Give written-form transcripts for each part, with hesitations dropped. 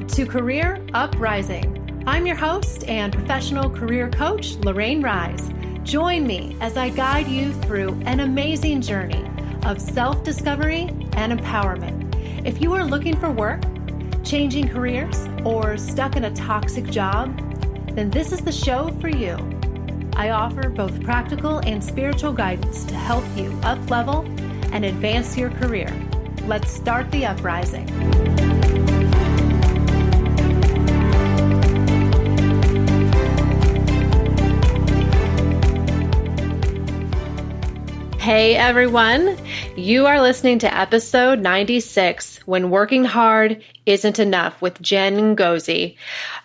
to Career Uprising. I'm your host and professional career coach, Lorraine Rise. Join me as I guide you through an amazing journey of self-discovery and empowerment. If you are looking for work, changing careers, or stuck in a toxic job, then this is the show for you. I offer both practical and spiritual guidance to help you up-level and advance your career. Let's start the uprising. Hey everyone, you are listening to episode 96, When Working Hard Isn't Enough with Jen Ngozi.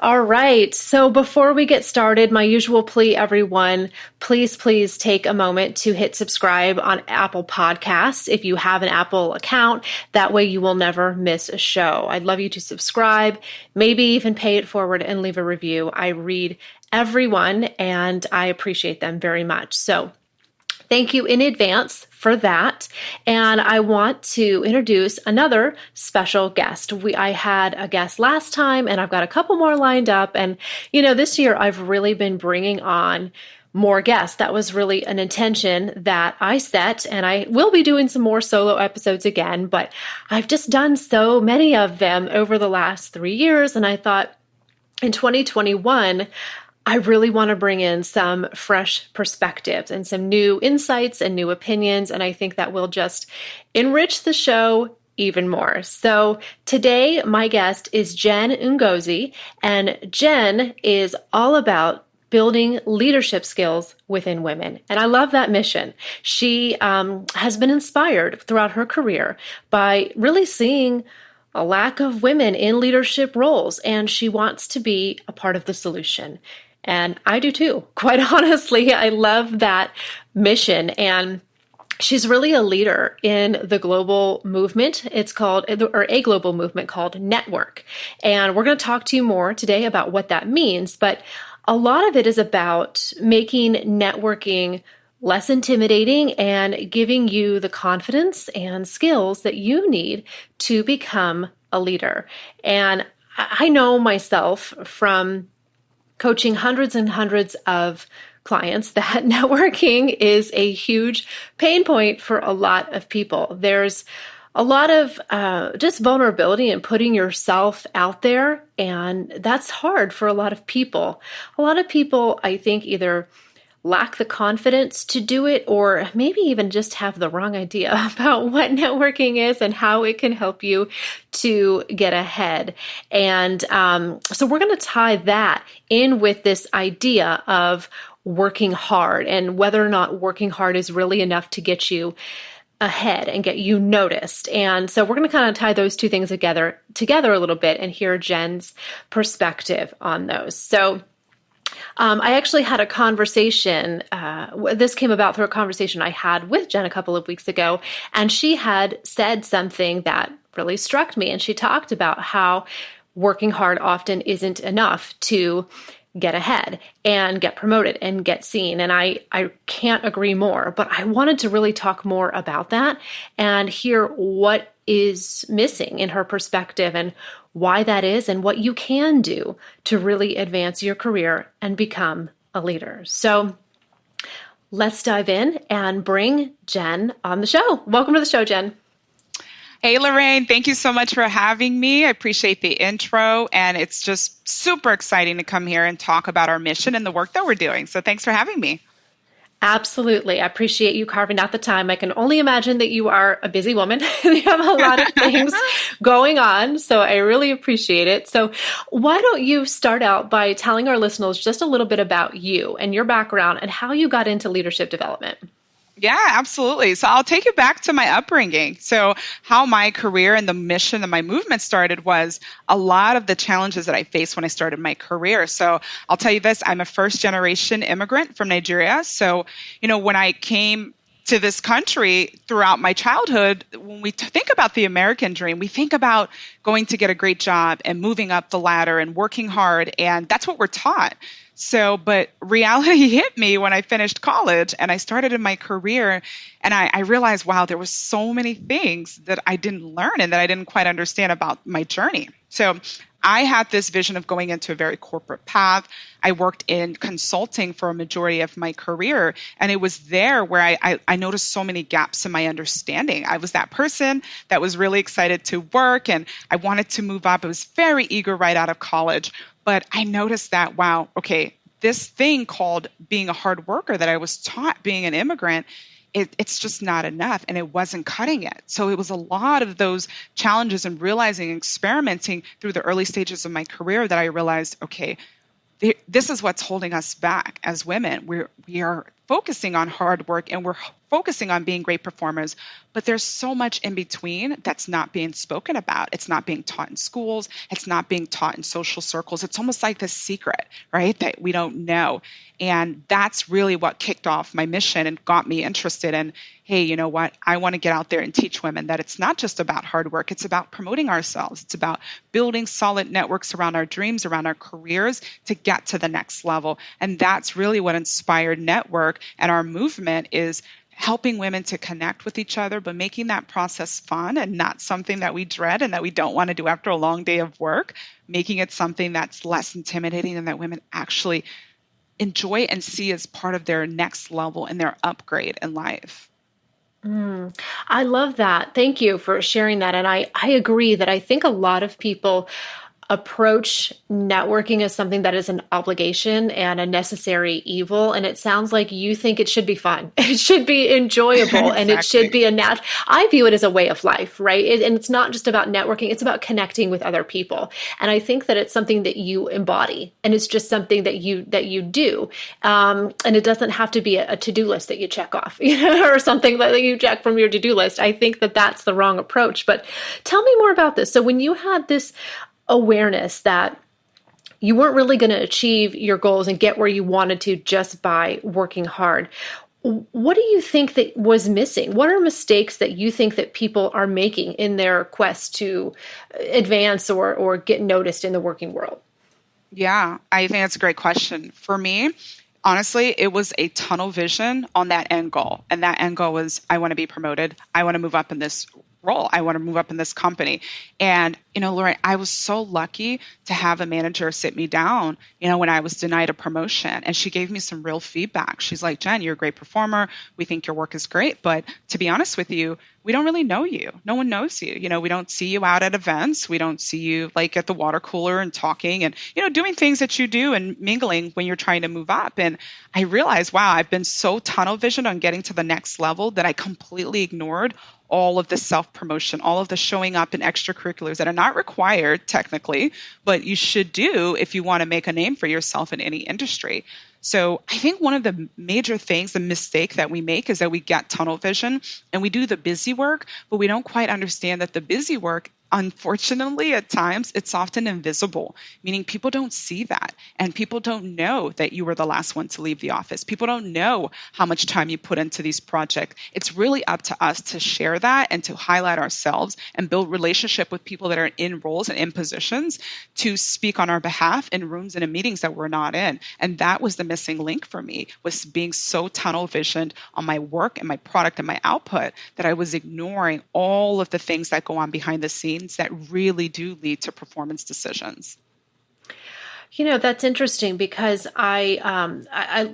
All right, so before we get started, my usual plea, everyone, please take a moment to hit subscribe on Apple Podcasts if you have an Apple account. That way you will never miss a show. I'd love you to subscribe, maybe even pay it forward and leave a review. I read everyone and I appreciate them very much. So thank you in advance for that. And I want to introduce another special guest. I had a guest last time and I've got a couple more lined up. And, this year I've really been bringing on more guests. That was really an intention that I set, and I will be doing some more solo episodes again, but I've just done so many of them over the last 3 years. And I thought in 2021, I really want to bring in some fresh perspectives and some new insights and new opinions, and I think that will just enrich the show even more. So today, my guest is Jen Ngozi, and Jen is all about building leadership skills within women. And I love that mission. She has been inspired throughout her career by really seeing a lack of women in leadership roles, and she wants to be a part of the solution. And I do too. Quite honestly, I love that mission. And she's really a leader in the global movement. It's called, or a global movement called NetWerk. And we're going to talk to you more today about what that means. But a lot of it is about making networking less intimidating and giving you the confidence and skills that you need to become a leader. And I know myself from coaching hundreds and hundreds of clients that networking is a huge pain point for a lot of people. There's a lot of just vulnerability in putting yourself out there, and that's hard for a lot of people. A lot of people, I think, either lack the confidence to do it, or maybe even just have the wrong idea about what networking is and how it can help you to get ahead. And so we're going to tie that in with this idea of working hard and whether or not working hard is really enough to get you ahead and get you noticed. And so we're going to kind of tie those two things together a little bit and hear Jen's perspective on those. So I actually had a conversation, this came about through a conversation I had with Jen a couple of weeks ago, and she had said something that really struck me, and she talked about how working hard often isn't enough to get ahead and get promoted and get seen. And I can't agree more, but I wanted to really talk more about that and hear what is missing in her perspective and why that is and what you can do to really advance your career and become a leader. So let's dive in and bring Jen on the show. Welcome to the show, Jen. Hey, Lorraine, thank you so much for having me. I appreciate the intro, and it's just super exciting to come here and talk about our mission and the work that we're doing. So thanks for having me. Absolutely. I appreciate you carving out the time. I can only imagine that you are a busy woman. You have a lot of things going on, so I really appreciate it. So why don't you start out by telling our listeners just a little bit about you and your background and how you got into leadership development? Yeah, absolutely. So I'll take you back to my upbringing. So how my career and the mission of my movement started was a lot of the challenges that I faced when I started my career. So I'll tell you this, I'm a first generation immigrant from Nigeria. So, when I came to this country throughout my childhood, when we think about the American dream, we think about going to get a great job and moving up the ladder and working hard. And that's what we're taught. So, but reality hit me when I finished college and I started in my career, and I realized, wow, there were so many things that I didn't learn and that I didn't quite understand about my journey. So I had this vision of going into a very corporate path. I worked in consulting for a majority of my career. And it was there where I noticed so many gaps in my understanding. I was that person that was really excited to work and I wanted to move up. I was very eager right out of college. But I noticed that, wow, okay, this thing called being a hard worker that I was taught being an immigrant, it's just not enough and it wasn't cutting it. So it was a lot of those challenges and realizing, experimenting through the early stages of my career that I realized, okay, this is what's holding us back as women. We are focusing on hard work and we're focusing on being great performers, but there's so much in between that's not being spoken about. It's not being taught in schools. It's not being taught in social circles. It's almost like this secret, right, that we don't know. And that's really what kicked off my mission and got me interested in, hey, you know what? I want to get out there and teach women that it's not just about hard work. It's about promoting ourselves. It's about building solid networks around our dreams, around our careers to get to the next level. And that's really what inspired NetWerk and our movement is helping women to connect with each other, but making that process fun and not something that we dread and that we don't want to do after a long day of work, making it something that's less intimidating and that women actually enjoy and see as part of their next level and their upgrade in life. I love that. Thank you for sharing that. And I agree that I think a lot of people approach networking as something that is an obligation and a necessary evil. And it sounds like you think it should be fun. It should be enjoyable and it should be I view it as a way of life, right? And it's not just about networking. It's about connecting with other people. And I think that it's something that you embody and it's just something that you do. And it doesn't have to be a to-do list that you check off, or something that you check from your to-do list. I think that that's the wrong approach. But tell me more about this. So when you had this awareness that you weren't really going to achieve your goals and get where you wanted to just by working hard, what do you think that was missing? What are mistakes that you think that people are making in their quest to advance or get noticed in the working world? Yeah, I think that's a great question. For me, honestly, it was a tunnel vision on that end goal. And that end goal was, I want to be promoted. I want to move up in this role. I want to move up in this company. And, Lauren, I was so lucky to have a manager sit me down, when I was denied a promotion. And she gave me some real feedback. She's like, Jen, you're a great performer. We think your work is great. But to be honest with you, we don't really know you. No one knows you. We don't see you out at events. We don't see you like at the water cooler and talking and, doing things that you do and mingling when you're trying to move up. And I realized, wow, I've been so tunnel visioned on getting to the next level that I completely ignored all of the self-promotion, all of the showing up in extracurriculars that are not required technically, but you should do if you want to make a name for yourself in any industry. So I think one of the major things, the mistake that we make is that we get tunnel vision and we do the busy work, but we don't quite understand that the busy work, unfortunately, at times, it's often invisible, meaning people don't see that. And people don't know that you were the last one to leave the office. People don't know how much time you put into these projects. It's really up to us to share that and to highlight ourselves and build relationship with people that are in roles and in positions to speak on our behalf in rooms and in meetings that we're not in. And that was the missing link for me, was being so tunnel visioned on my work and my product and my output that I was ignoring all of the things that go on behind the scenes that really do lead to performance decisions. That's interesting because I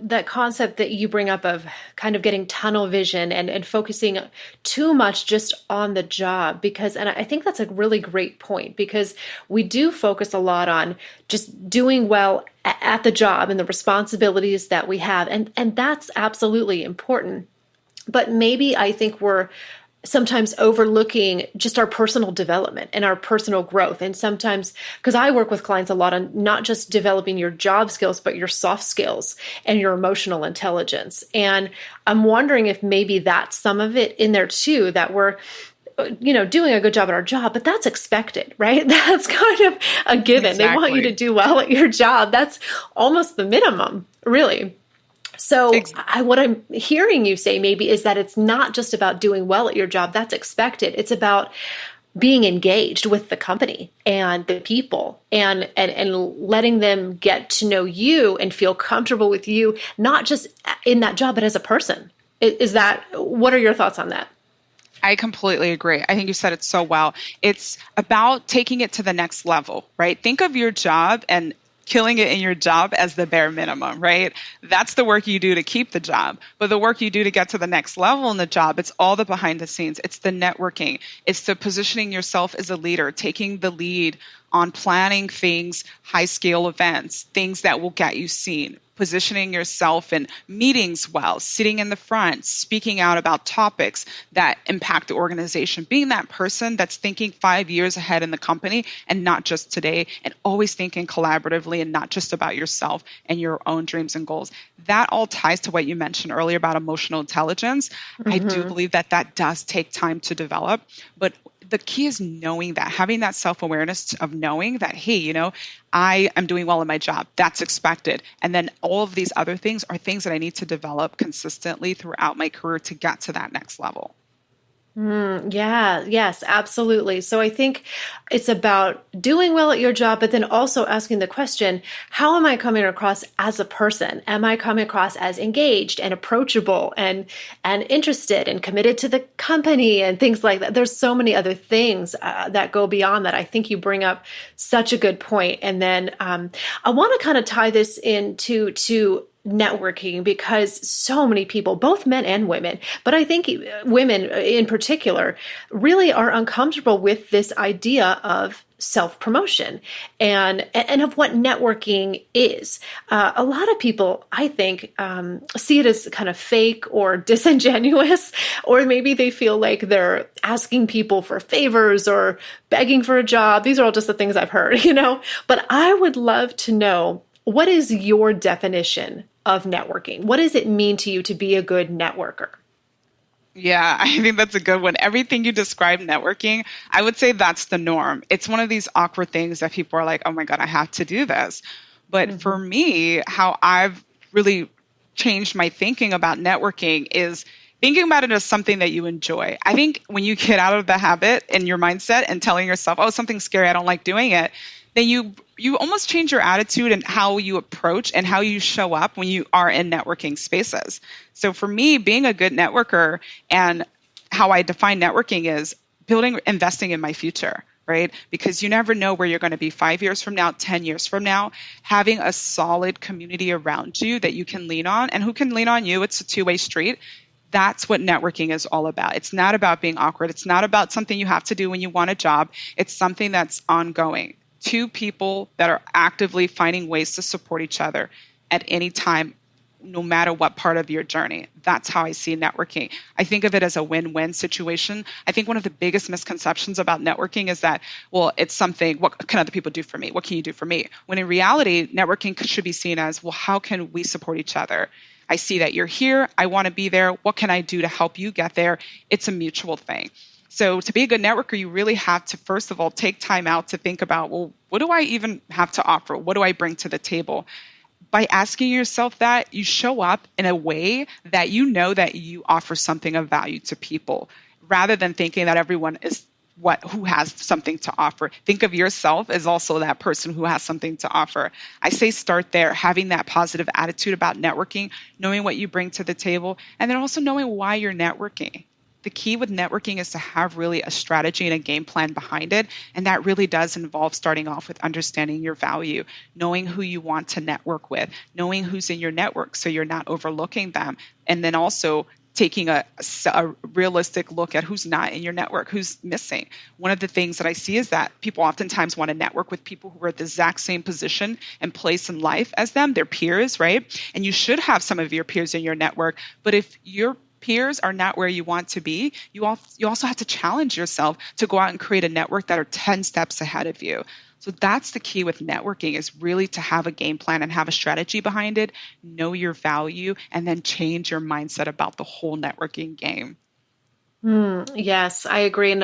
that concept that you bring up of kind of getting tunnel vision and focusing too much just on the job, and I think that's a really great point because we do focus a lot on just doing well at the job and the responsibilities that we have. And that's absolutely important. But maybe I think we're sometimes overlooking just our personal development and our personal growth. And sometimes, because I work with clients a lot on not just developing your job skills, but your soft skills and your emotional intelligence. And I'm wondering if maybe that's some of it in there too, that we're doing a good job at our job, but that's expected, right? That's kind of a given. Exactly. They want you to do well at your job. That's almost the minimum, really. So what I'm hearing you say maybe is that it's not just about doing well at your job. That's expected. It's about being engaged with the company and the people and letting them get to know you and feel comfortable with you, not just in that job, but as a person. What are your thoughts on that? I completely agree. I think you said it so well. It's about taking it to the next level, right? Think of your job and killing it in your job as the bare minimum, right? That's the work you do to keep the job. But the work you do to get to the next level in the job, it's all the behind the scenes. It's the networking. It's the positioning yourself as a leader, taking the lead on planning things, high scale events, things that will get you seen, positioning yourself in meetings well, sitting in the front, speaking out about topics that impact the organization, being that person that's thinking 5 years ahead in the company and not just today, and always thinking collaboratively and not just about yourself and your own dreams and goals. That all ties to what you mentioned earlier about emotional intelligence. I do Mm-hmm. believe that that does take time to develop, but the key is knowing that, having that self-awareness of knowing that, hey, I am doing well in my job. That's expected. And then all of these other things are things that I need to develop consistently throughout my career to get to that next level. Yeah, yes, absolutely. So I think it's about doing well at your job, but then also asking the question, how am I coming across as a person? Am I coming across as engaged and approachable and interested and committed to the company and things like that? There's so many other things that go beyond that. I think you bring up such a good point. And then I want to kind of tie this into to networking because so many people, both men and women, but I think women in particular, really are uncomfortable with this idea of self-promotion and of what networking is. A lot of people, I think, see it as kind of fake or disingenuous, or maybe they feel like they're asking people for favors or begging for a job. These are all just the things I've heard, But I would love to know, what is your definition of networking? What does it mean to you to be a good networker? Yeah, I think that's a good one. Everything you described networking, I would say that's the norm. It's one of these awkward things that people are like, oh my God, I have to do this. But for Mm-hmm. me, how I've really changed my thinking about networking is thinking about it as something that you enjoy. I think when you get out of the habit and your mindset and telling yourself, oh, something's scary, I don't like doing it, then you almost change your attitude and how you approach and how you show up when you are in networking spaces. So for me, being a good networker and how I define networking is investing in my future, right? Because you never know where you're going to be 5 years from now, 10 years from now. Having a solid community around you that you can lean on, and who can lean on you, it's a two-way street. That's what networking is all about. It's not about being awkward. It's not about something you have to do when you want a job. It's something that's ongoing. Two people that are actively finding ways to support each other at any time, no matter what part of your journey. That's how I see networking. I think of it as a win-win situation. I think one of the biggest misconceptions about networking is that, well, it's something, what can other people do for me? What can you do for me? When in reality, networking should be seen as, well, how can we support each other? I see that you're here. I want to be there. What can I do to help you get there? It's a mutual thing. So to be a good networker, you really have to, first of all, take time out to think about, well, what do I even have to offer? What do I bring to the table? By asking yourself that, you show up in a way that you know that you offer something of value to people, rather than thinking that everyone is who has something to offer. Think of yourself as also that person who has something to offer. I say start there, having that positive attitude about networking, knowing what you bring to the table, and then also knowing why you're networking. The key with networking is to have really a strategy and a game plan behind it. And that really does involve starting off with understanding your value, knowing who you want to network with, knowing who's in your network so you're not overlooking them. And then also taking a realistic look at who's not in your network, who's missing. One of the things that I see is that people oftentimes want to network with people who are at the exact same position and place in life as them, their peers, right? And you should have some of your peers in your network. But if your peers are not where you want to be, you also have to challenge yourself to go out and create a network that are 10 steps ahead of you. So that's the key with networking, is really to have a game plan and have a strategy behind it, know your value, and then change your mindset about the whole networking game. Yes, I agree, and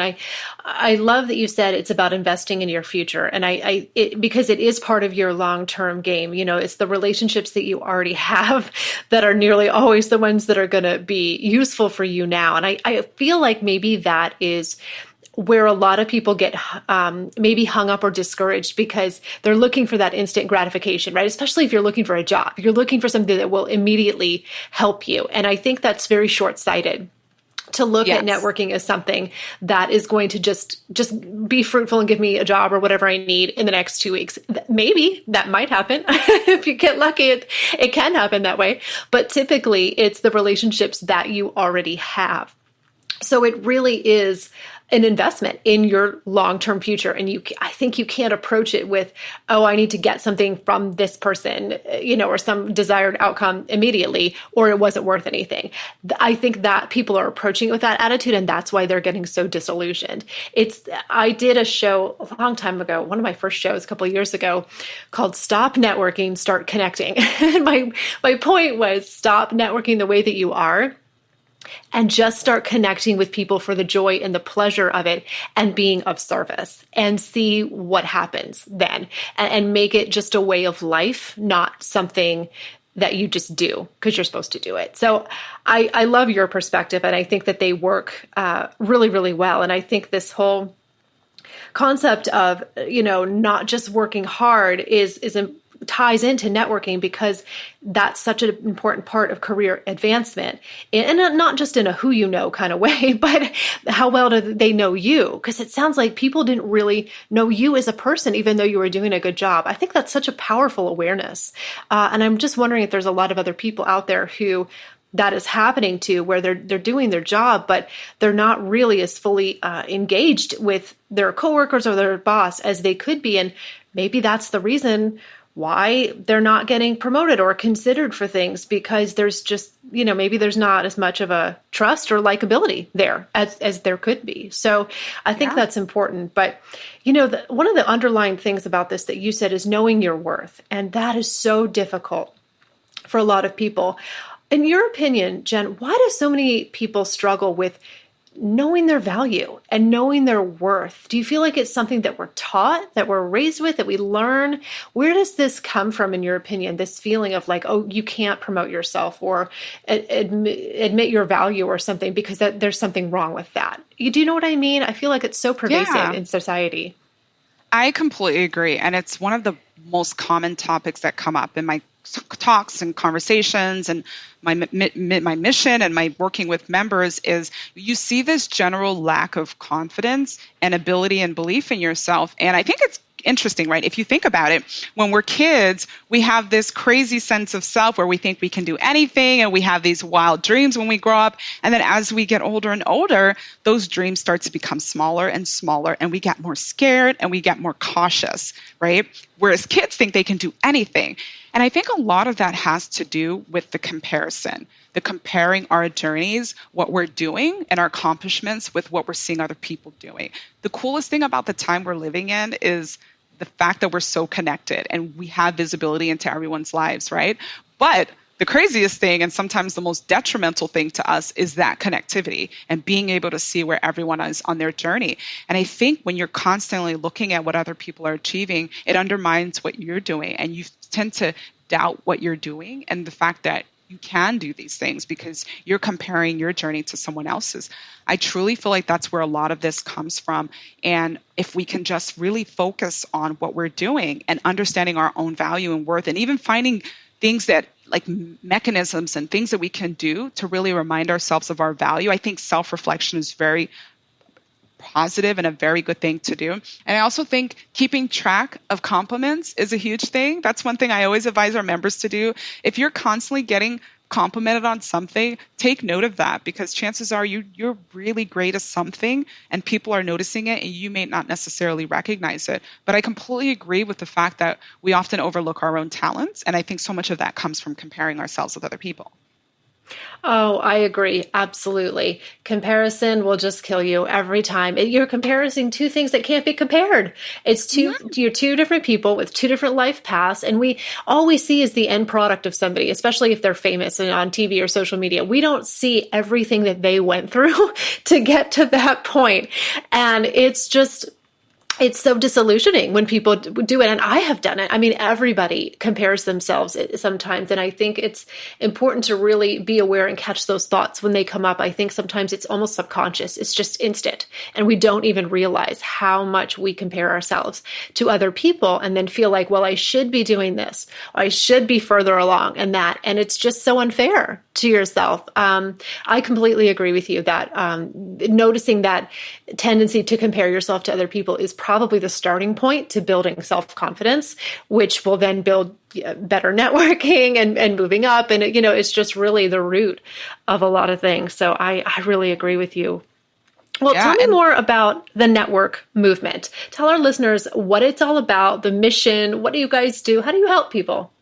I love that you said it's about investing in your future, and because it is part of your long-term game. It's the relationships that you already have that are nearly always the ones that are going to be useful for you now, and I feel like maybe that is where a lot of people get maybe hung up or discouraged because they're looking for that instant gratification, right? Especially if you're looking for a job, you're looking for something that will immediately help you, and I think that's very short-sighted. to look at Yes. networking as something that is going to just be fruitful and give me a job or whatever I need in the next 2 weeks. Maybe that might happen. If you get lucky, it can happen that way. But typically it's the relationships that you already have. So it really is an investment in your long-term future. And I think you can't approach it with, oh, I need to get something from this person, or some desired outcome immediately, or it wasn't worth anything. I think that people are approaching it with that attitude, and that's why they're getting so disillusioned. I did a show a long time ago, one of my first shows a couple of years ago, called Stop Networking, Start Connecting. And my point was, stop networking the way that you are, and just start connecting with people for the joy and the pleasure of it and being of service, and see what happens then, and make it just a way of life, not something that you just do because you're supposed to do it. So I love your perspective, and I think that they work really, really well. And I think this whole concept of, not just working hard ties into networking, because that's such an important part of career advancement, and not just in a who you know kind of way, but how well do they know you? Because it sounds like people didn't really know you as a person, even though you were doing a good job. I think that's such a powerful awareness. And I'm just wondering if there's a lot of other people out there who that is happening to, where they're doing their job, but they're not really as fully engaged with their coworkers or their boss as they could be. And maybe that's the reason why they're not getting promoted or considered for things, because there's just, maybe there's not as much of a trust or likability there as there could be. So I think that's important. But, one of the underlying things about this that you said is knowing your worth. And that is so difficult for a lot of people. In your opinion, Jen, why do so many people struggle with knowing their value and knowing their worth? Do you feel like it's something that we're taught, that we're raised with, that we learn? Where does this come from, in your opinion, this feeling of like, oh, you can't promote yourself or admit your value or something because there's something wrong with that? Do you know what I mean? I feel like it's so pervasive in society. I completely agree. And it's one of the most common topics that come up in my talks and conversations, and my mission and my working with members is you see this general lack of confidence and ability and belief in yourself. And I think it's interesting, right? If you think about it, when we're kids, we have this crazy sense of self where we think we can do anything, and we have these wild dreams when we grow up. And then as we get older and older, those dreams start to become smaller and smaller, and we get more scared and we get more cautious, right? Whereas kids think they can do anything. And I think a lot of that has to do with the comparison, the comparing our journeys, what we're doing, and our accomplishments with what we're seeing other people doing. The coolest thing about the time we're living in is the fact that we're so connected and we have visibility into everyone's lives, right? But the craziest thing, and sometimes the most detrimental thing to us, is that connectivity and being able to see where everyone is on their journey. And I think when you're constantly looking at what other people are achieving, it undermines what you're doing, and you tend to doubt what you're doing and the fact that you can do these things because you're comparing your journey to someone else's. I truly feel like that's where a lot of this comes from. And if we can just really focus on what we're doing and understanding our own value and worth, and even finding things that like mechanisms and things that we can do to really remind ourselves of our value, I think self-reflection is very positive and a very good thing to do. And I also think keeping track of compliments is a huge thing. That's one thing I always advise our members to do. If you're constantly getting complimented on something, take note of that, because chances are you're really great at something and people are noticing it and you may not necessarily recognize it. But I completely agree with the fact that we often overlook our own talents. And I think so much of that comes from comparing ourselves with other people. Oh, I agree. Absolutely. Comparison will just kill you every time. You're comparing two things that can't be compared. You're two different people with two different life paths. And all we see is the end product of somebody, especially if they're famous and on TV or social media. We don't see everything that they went through to get to that point. And it's just, it's so disillusioning when people do it. And I have done it. I mean, everybody compares themselves sometimes. And I think it's important to really be aware and catch those thoughts when they come up. I think sometimes it's almost subconscious. It's just instant. And we don't even realize how much we compare ourselves to other people and then feel like, well, I should be doing this. Or I should be further along and that. And it's just so unfair to yourself. I completely agree with you that noticing that tendency to compare yourself to other people is probably the starting point to building self-confidence, which will then build better networking and moving up. And, it's just really the root of a lot of things. So I really agree with you. Well, tell me more about the NetWerk movement. Tell our listeners what it's all about, the mission. What do you guys do? How do you help people?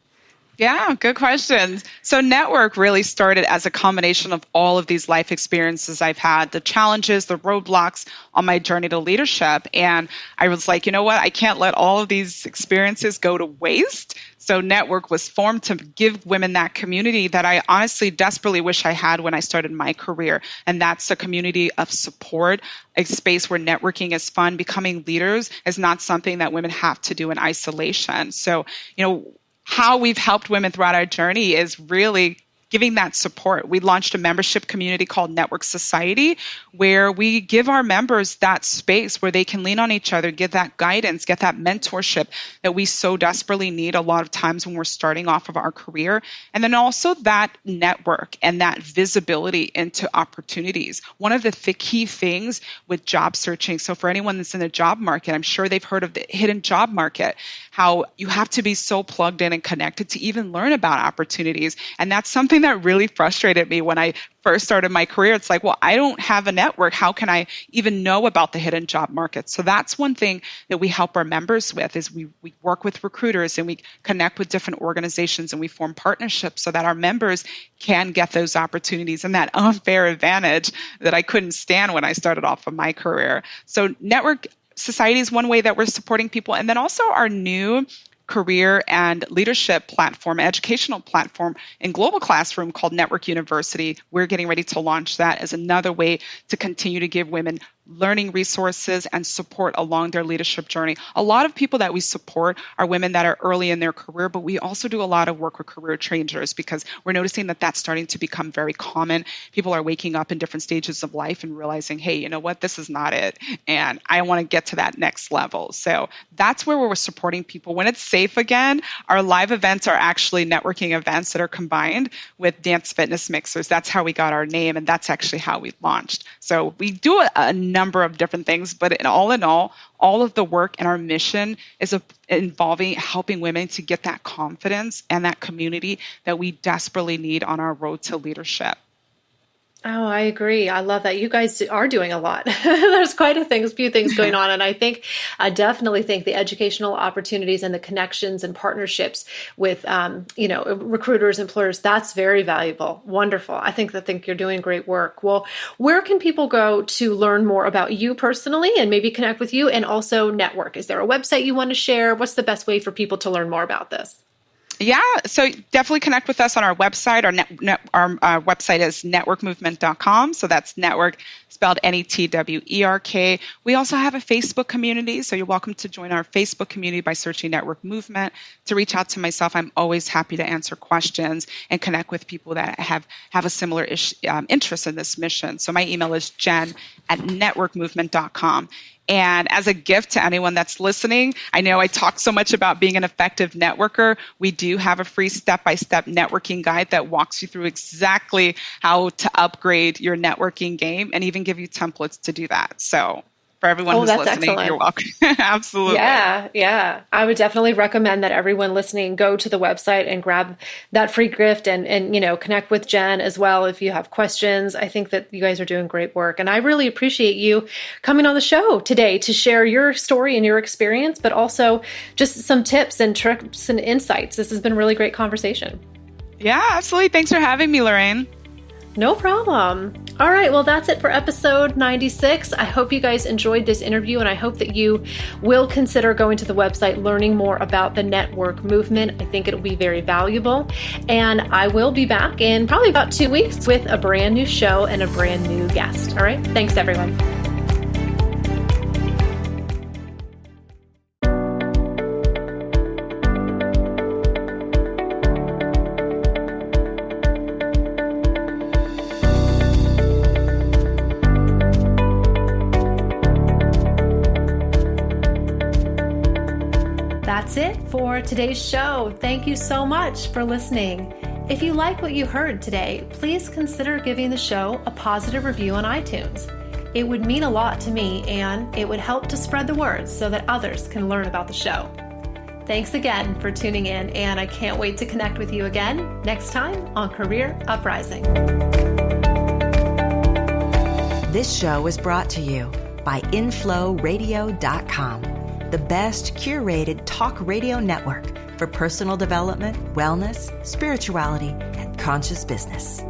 Yeah, good questions. So NetWerk really started as a combination of all of these life experiences I've had, the challenges, the roadblocks on my journey to leadership. And I was like, you know what? I can't let all of these experiences go to waste. So NetWerk was formed to give women that community that I honestly desperately wish I had when I started my career. And that's a community of support, a space where networking is fun. Becoming leaders is not something that women have to do in isolation. So, how we've helped women throughout our journey is really giving that support. We launched a membership community called NetWerk Society, where we give our members that space where they can lean on each other, get that guidance, get that mentorship that we so desperately need a lot of times when we're starting off of our career. And then also that network and that visibility into opportunities. One of the key things with job searching, so for anyone that's in the job market, I'm sure they've heard of the hidden job market, how you have to be so plugged in and connected to even learn about opportunities. And that's something that really frustrated me when I first started my career. It's like, well, I don't have a network. How can I even know about the hidden job market? So that's one thing that we help our members with is we work with recruiters and we connect with different organizations and we form partnerships so that our members can get those opportunities and that unfair advantage that I couldn't stand when I started off of my career. So NetWerk Society is one way that we're supporting people. And then also our new career and leadership platform, educational platform in Global Classroom called NetWerk University. We're getting ready to launch that as another way to continue to give women learning resources and support along their leadership journey. A lot of people that we support are women that are early in their career, but we also do a lot of work with career changers because we're noticing that that's starting to become very common. People are waking up in different stages of life and realizing, hey, you know what, this is not it. And I want to get to that next level. So that's where we're supporting people. When it's safe again, our live events are actually networking events that are combined with dance fitness mixers. That's how we got our name, and that's actually how we launched. So we do a number of different things, but in all of the work and our mission is involving helping women to get that confidence and that community that we desperately need on our road to leadership. Oh, I agree. I love that. You guys are doing a lot. There's quite a few things going on. And I definitely think the educational opportunities and the connections and partnerships with, recruiters, employers, that's very valuable. Wonderful. I think you're doing great work. Well, where can people go to learn more about you personally and maybe connect with you and also NetWerk? Is there a website you want to share? What's the best way for people to learn more about this? Yeah, so definitely connect with us on our website. Our website is networkmovement.com. So that's network spelled NETWERK. We also have a Facebook community, so you're welcome to join our Facebook community by searching Network Movement. To reach out to myself, I'm always happy to answer questions and connect with people that have a similar interest in this mission. So my email is jen@networkmovement.com. And as a gift to anyone that's listening, I know I talk so much about being an effective networker. We do have a free step-by-step networking guide that walks you through exactly how to upgrade your networking game and even give you templates to do that. So for everyone who's listening, excellent. You're welcome. Absolutely. Yeah. I would definitely recommend that everyone listening go to the website and grab that free gift and connect with Jen as well if you have questions. I think that you guys are doing great work. And I really appreciate you coming on the show today to share your story and your experience, but also just some tips and tricks and insights. This has been a really great conversation. Yeah, absolutely. Thanks for having me, Lorraine. No problem. All right. Well, that's it for episode 96. I hope you guys enjoyed this interview, and I hope that you will consider going to the website, learning more about the NetWerk movement. I think it'll be very valuable. And I will be back in probably about 2 weeks with a brand new show and a brand new guest. All right. Thanks, everyone. that's it for today's show. Thank you so much for listening. If you like what you heard today, please consider giving the show a positive review on iTunes. It would mean a lot to me, and it would help to spread the word so that others can learn about the show. Thanks again for tuning in, and I can't wait to connect with you again next time on Career Uprising. This show was brought to you by InflowRadio.com, the best curated talk radio network for personal development, wellness, spirituality, and conscious business.